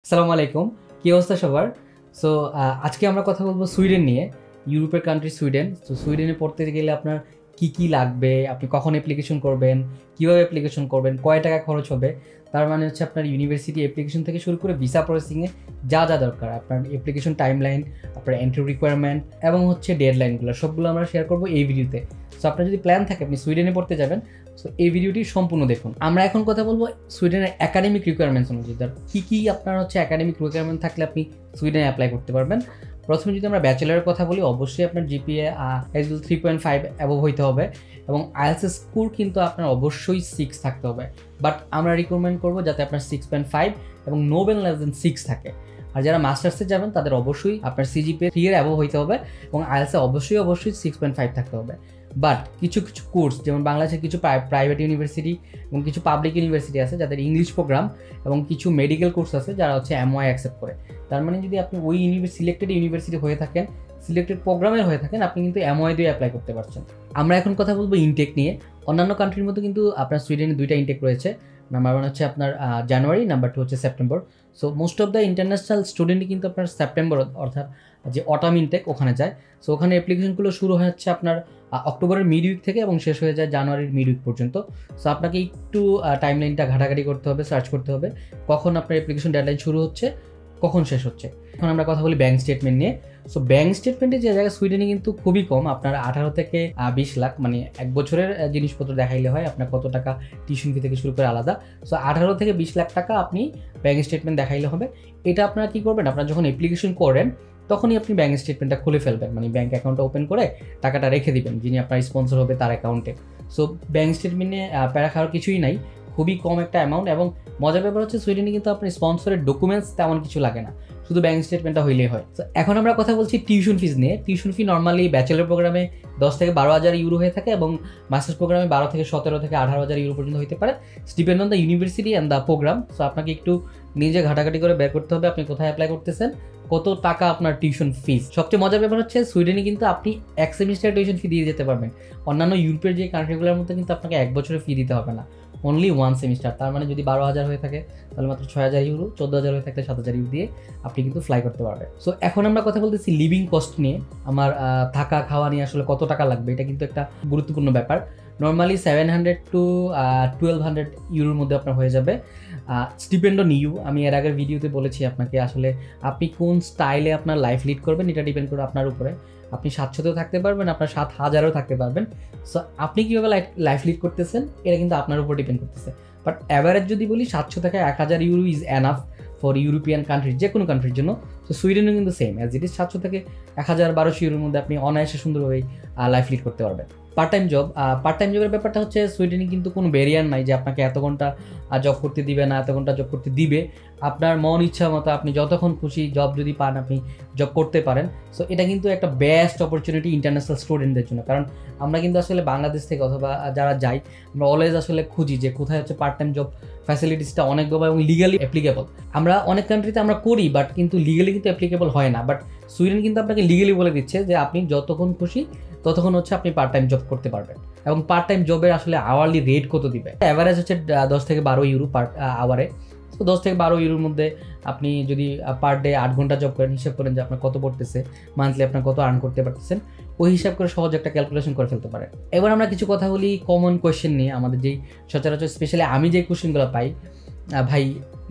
আসসালামু আলাইকুম, কি অবস্থা সবার? সো আজকে আমরা কথা বলবো সুইডেন নিয়ে। ইউরোপের কান্ট্রি সুইডেন। তো সুইডেনে পড়তে গেলে আপনার কি লাগবে, আপনি কখন অ্যাপ্লিকেশন করবেন, কিভাবে অ্যাপ্লিকেশন করবেন, কয় টাকা খরচ হবে, তার মানে হচ্ছে আপনার ইউনিভার্সিটি অ্যাপ্লিকেশন থেকে শুরু করে ভিসা প্রসেসিংয়ে যা দরকার, আপনার অ্যাপ্লিকেশন টাইমলাইন, আপনার এন্ট্রি রিকোয়ারমেন্ট এবং হচ্ছে ডেডলাইনগুলো সবগুলো আমরা শেয়ার করবো এই ভিডিওতে। সো আপনার যদি প্ল্যান থাকে আপনি সুইডেনে পড়তে যাবেন, সো এই ভিডিওটি সম্পূর্ণ দেখুন। আমরা এখন কথা বলবো সুইডেনের একাডেমিক রিকোয়ারমেন্টস অনুযায়ী কী আপনার হচ্ছে একাডেমিক রিকোয়ারমেন্ট থাকলে আপনি সুইডেনে অ্যাপ্লাই করতে পারবেন। প্রথমে যদি আমরা ব্যাচেলারের কথা বলি, অবশ্যই আপনার জিপিএ এসএল 3.5 অ্যাবভ হইতে হবে এবং আইএলটিএস স্কোর কিন্তু আপনার অবশ্যই 6 থাকতে হবে। বাট আমরা রিকমেন্ড করবো যাতে আপনার 6.5 এবং নো বেন লেস দেন 6 থাকে। আর যারা মাস্টার্সে যাবেন তাদের অবশ্যই আপনার সিজিপিএ 3 এর অ্যাবভ হইতে হবে এবং আইএলটিএসে অবশ্যই 6.5 থাকতে হবে। বাট কিছু কোর্স, যেমন বাংলাদেশের কিছু প্রাইভেট ইউনিভার্সিটি এবং কিছু পাবলিক ইউনিভার্সিটি আছে যাদের ইংলিশ প্রোগ্রাম এবং কিছু মেডিকেল কোর্স আছে যারা হচ্ছে এমওয়াই অ্যাকসেপ্ট করে। তার মানে যদি আপনি ওই সিলেক্টেড ইউনিভার্সিটি হয়ে থাকেন, সিলেক্টেড প্রোগ্রামের হয়ে থাকেন, আপনি কিন্তু এমওয়াই দিয়ে অ্যাপ্লাই করতে পারছেন। আমরা এখন কথা বলবো ইনটেক নিয়ে। অন্যান্য কান্ট্রির মতো কিন্তু আপনার সুইডেনে 2টা ইনটেক রয়েছে। নাম্বার 1 হচ্ছে আপনার জানুয়ারি, নাম্বার 2 হচ্ছে September. So most of the international স্টুডেন্টই কিন্তু আপনার সেপ্টেম্বর অর্থাৎ যে অটাম ইনটেক ওখানে যায়। সো ওখানে অ্যাপ্লিকেশনগুলো শুরু হচ্ছে আপনার অক্টোবরের মিড উইক থেকে এবং শেষ হয়ে যায় জানুয়ারির মিড উইক পর্যন্ত। সো আপনাকে একটু টাইমলাইনটা ঘাটাঘাটি করতে হবে, সার্চ করতে হবে কখন আপনার অ্যাপ্লিকেশন ডেডলাইন শুরু হচ্ছে, কখন শেষ হচ্ছে। এখন আমরা কথা বলি ব্যাঙ্ক স্টেটমেন্ট নিয়ে। সো ব্যাঙ্ক স্টেটমেন্টে যে জায়গায় সুইডেনে কিন্তু খুবই কম, আপনার 18 থেকে 20 লাখ, মানে এক বছরের জিনিসপত্র দেখাইলে হয় আপনার কত টাকা টিউশন ফি থেকে শুরু করে আলাদা। সো 18 থেকে 20 লাখ টাকা আপনি ব্যাঙ্ক স্টেটমেন্ট দেখাইলে হবে। এটা আপনারা কী করবেন, আপনারা যখন অ্যাপ্লিকেশন করেন তখনই আপনি ব্যাঙ্ক স্টেটমেন্টটা খুলে ফেলবেন, মানে ব্যাঙ্ক অ্যাকাউন্টটা ওপেন করে টাকাটা রেখে দিবেন যিনি আপনার স্পন্সর হবে তার অ্যাকাউন্টে। সো ব্যাঙ্ক স্টেটমেন্টে প্যারা খাওয়ার কিছুই নাই, খুবই কম একটা অ্যামাউন্ট। এবং মজার ব্যাপার হচ্ছে সুইডেনে কিন্তু আপনার স্পন্সরের ডকুমেন্টস তেমন কিছু লাগে না, শুধু ব্যাঙ্ক স্টেটমেন্টটা হইলেই হয়। তো এখন আমরা কথা বলছি টিউশন ফিজ নিয়ে। টিউশন ফি নর্মালি ব্যাচেলর প্রোগ্রামে 10 থেকে 12,000 ইউরো হয়ে থাকে এবং মাস্টার্স প্রোগ্রামে 12 থেকে 17 থেকে 18,000 ইউরো পর্যন্ত হতে পারে, depend on the university and the program. So আপনাকে একটু নিজে ঘাটাঘাটি করে বের করতে হবে আপনি কোথায় অ্যাপ্লাই করতেছেন, কত টাকা আপনার টিউশন ফিস। সবচেয়ে মজার ব্যাপার হচ্ছে সুইডেনে কিন্তু আপনি এক সেমিস্টার টিউশন ফি দিয়ে যেতে পারবেন। অন্যান্য ইউরোপের যে কান্ট্রিগুলোর মধ্যে কিন্তু আপনাকে এক বছরের ফি দিতে হবে না, অনলি 1 সেমিস্টার। তার মানে যদি 12,000 হয়ে থাকে তাহলে মাত্র 6,000 ইউরো, 14,000 হয়ে থাকলে 7,000 ইউরো দিয়ে আপনি কিন্তু ফ্লাই করতে পারবেন। সো এখন আমরা কথা বলতেছি লিভিং কস্ট নিয়ে। আমার থাকা খাওয়া নিয়ে আসলে কত টাকা লাগবে, এটা কিন্তু একটা গুরুত্বপূর্ণ ব্যাপার। নর্মালি 700 টু 1200 ইউরোর মধ্যে আপনার হয়ে যাবে। ডিপেন্ড অন ইউ, আমি এর আগের ভিডিওতে বলেছি আপনাকে আসলে আপনি কোন স্টাইলে আপনার লাইফ লিড করবেন এটা ডিপেন্ড করে আপনার উপরে। আপনি 700তেও থাকতে পারবেন, আপনার 7,000ও থাকতে পারবেন। সো আপনি কীভাবে লাইফ লিড করতেছেন এটা কিন্তু আপনার উপর ডিপেন্ড করতেছে। বাট অ্যাভারেজ যদি বলি 700 থেকে 1,000 euro is enough for European country, যে কোনো কান্ট্রির জন্য। তো সুইডেনও কিন্তু সেম অ্যাজ ইট ইজ, 700 থেকে 1,000-1,200 ইউরোর মধ্যে আপনি অনায়াসে সুন্দরভাবেই লাইফ লিড করতে পারবেন। পার্ট টাইম জবের ব্যাপারটা হচ্ছে সুইডেনে কিন্তু কোনো ব্যারিয়ার নাই যে আপনাকে এত ঘন্টা জব করতে দিবে না, এত ঘন্টা জব করতে দিবে। আপনার মন ইচ্ছা মতো আপনি যতক্ষণ খুশি জব যদি পান আপনি জব করতে পারেন। সো এটা কিন্তু একটা বেস্ট অপরচুনিটি ইন্টারন্যাশনাল স্টুডেন্টদের জন্য, কারণ আমরা কিন্তু আসলে বাংলাদেশ থেকে অথবা যারা যাই আমরা অলওয়েজ আসলে খুঁজি যে কোথায় হচ্ছে পার্ট টাইম জব ফ্যাসিলিটিসটা অনেক ভাবে এবং লিগালি অ্যাপ্লিকেবল। আমরা অনেক কান্ট্রিতে আমরা করি বাট কিন্তু লিগালি কিন্তু অ্যাপ্লিকেবল হয় না। বাট সুইডেন কিন্তু আপনাকে লিগালি বলে দিচ্ছে যে আপনি যতক্ষণ খুশি ততক্ষণ হচ্ছে আপনি পার্ট টাইম জব করতে পারবেন। এবং পার্ট টাইম জবের আসলে আওয়ারলি রেট কত দিবে, অ্যাভারেজ হচ্ছে 10 থেকে 12 ইউরো পার আওয়ারে। তো 10 থেকে 12 ইউরোর মধ্যে আপনি যদি পার ডে 8 ঘন্টা জব করেন, হিসাব করেন যে আপনার কত পড়তেছে, মান্থলি আপনার কত আর্ন করতে পারতেছেন, ওই হিসাব করে সহজ একটা ক্যালকুলেশন করে ফেলতে পারেন। এবার আমরা কিছু কথা বলি কমন কোয়েশ্চেন নিয়ে। আমাদের যেই সচরাচর স্পেশালি আমি যে কোয়েশ্চেনগুলো পাই, ভাই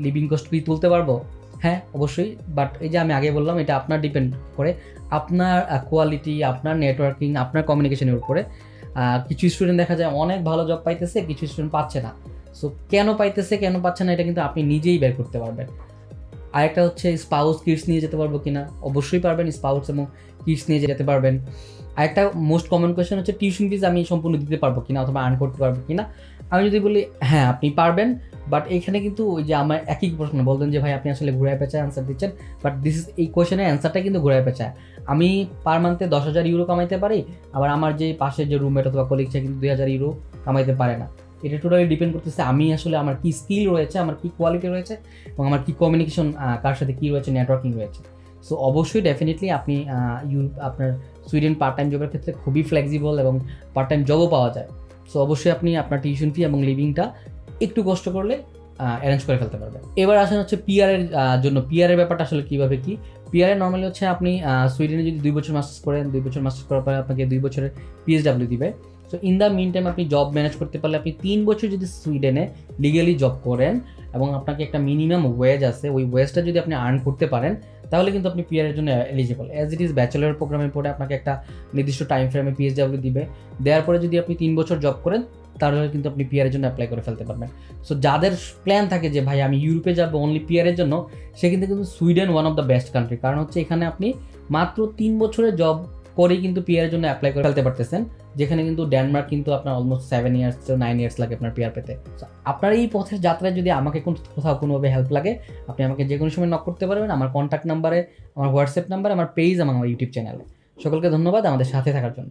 লিভিং কস্ট কি তুলতে পারবো? হ্যাঁ অবশ্যই, বাট এই যে আমি আগে বললাম এটা আপনার ডিপেন্ড করে, আপনার কোয়ালিটি, আপনার নেটওয়ার্কিং, আপনার কমিউনিকেশনের উপরে। কিছু স্টুডেন্ট দেখা যায় অনেক ভালো জব পাইতেছে, কিছু স্টুডেন্ট পাচ্ছে না। সো কেন পাইতেছে কেন পাচ্ছে না এটা কিন্তু আপনি নিজেই বের করতে পারবেন। আরেকটা হচ্ছে স্পাউস কিডস নিয়ে যেতে পারবো কিনা, অবশ্যই পারবেন, স্পাউস এবং কিডস নিয়ে যেতে পারবেন। আরেকটা মোস্ট কমন কোয়েশ্চেন হচ্ছে টিউশন ফিজ আমি সম্পূর্ণ দিতে পারবো কিনা অথবা আর্ন করতে পারবো কিনা। আমি যদি বলি হ্যাঁ আপনি পারবেন, বাট এইখানে কিন্তু ওই যে আমার একই প্রশ্ন বলতেন যে ভাই আপনি আসলে ঘুরায় পেঁচায় অ্যান্সার দিচ্ছেন, বাট এই কোয়েশ্চেনের অ্যান্সারটা কিন্তু ঘুরায় পেঁচায়। আমি পার মান্থে 10,000 ইউরো কামাইতে পারি, আবার আমার যে পাশের যে রুমমেট অথবা কলিগ সে কিন্তু 2,000 ইউরো কামাইতে পারে না। এটা টোটালি ডিপেন্ড করতেছে আমি আসলে আমার কী স্কিল রয়েছে, আমার কী কোয়ালিটি রয়েছে এবং আমার কী কমিউনিকেশন, কার সাথে কী রয়েছে, নেটওয়ার্কিং রয়েছে। সো অবশ্যই ডেফিনেটলি আপনি আপনার সুইডেন পার্ট টাইম জবের ক্ষেত্রে খুবই ফ্লেক্সিবল এবং পার্ট টাইম জবও পাওয়া যায়। সো অবশ্যই আপনি আপনার টিউশন ফি এবং লিভিংটা একটু কষ্ট করলে অ্যারেঞ্জ করে ফেলতে পারবেন। এবার আসেন হচ্ছে পিআর এর জন্য। পিআর এর ব্যাপারটা আসলে কীভাবে কি, পিআর এর নর্মালি হচ্ছে আপনি সুইডেনে যদি 2 বছর মাস্টার্স করেন, 2 বছর মাস্টার্স করার পরে আপনাকে 2 বছরের পিএসডাব্লিউ দিবে। So in the mean time আপনি জব ম্যানেজ করতে পারলে, আপনি 3 বছর যদি সুইডেনে লিগালি জব করেন এবং আপনাকে একটা মিনিমাম ওয়েজ আছে, ওই ওয়েজটা যদি আপনি আর্ন করতে পারেন, তাহলে কিন্তু আপনি পিআর এর জন্য eligible. As it is bachelor প্রোগ্রামে পড়ে আপনাকে একটা নির্দিষ্ট টাইম ফ্রেমে পিএসডাব্লিউ দিবে, দেওয়ার পরে যদি আপনি 3 বছর জব করেন তাহলে কিন্তু আপনি পিআর এর জন্য অ্যাপ্লাই করে ফেলতে পারবেন। সো যাদের প্ল্যান থাকে যে ভাই আমি ইউরোপে যাবো অনলি পিআর এর জন্য, সে কিন্তু Sweden one of the best country. কারণ হচ্ছে এখানে আপনি মাত্র 3 বছরের জব করেই কিন্তু পিআর এর জন্য অ্যাপ্লাই করে ফেলতে পারতেছেন, যেখানে কিন্তু ডেনমার্ক কিন্তু আপনার অলমোস্ট 7 ইয়ার্স to 9 ইয়ার্স লাগে আপনার পিআর পেতে। আপনার এই পথের যাত্রায় যদি আমাকে কোথাও কোনোভাবে হেল্প লাগে, আপনি আমাকে যে কোনো সময় নক করতে পারবেন, আমার কন্ট্যাক্ট নাম্বারে, আমার হোয়াটসঅ্যাপ নাম্বার, আমার পেজ এবং আমার ইউটিউব চ্যানেলে। সকলকে ধন্যবাদ আমাদের সাথে থাকার জন্য।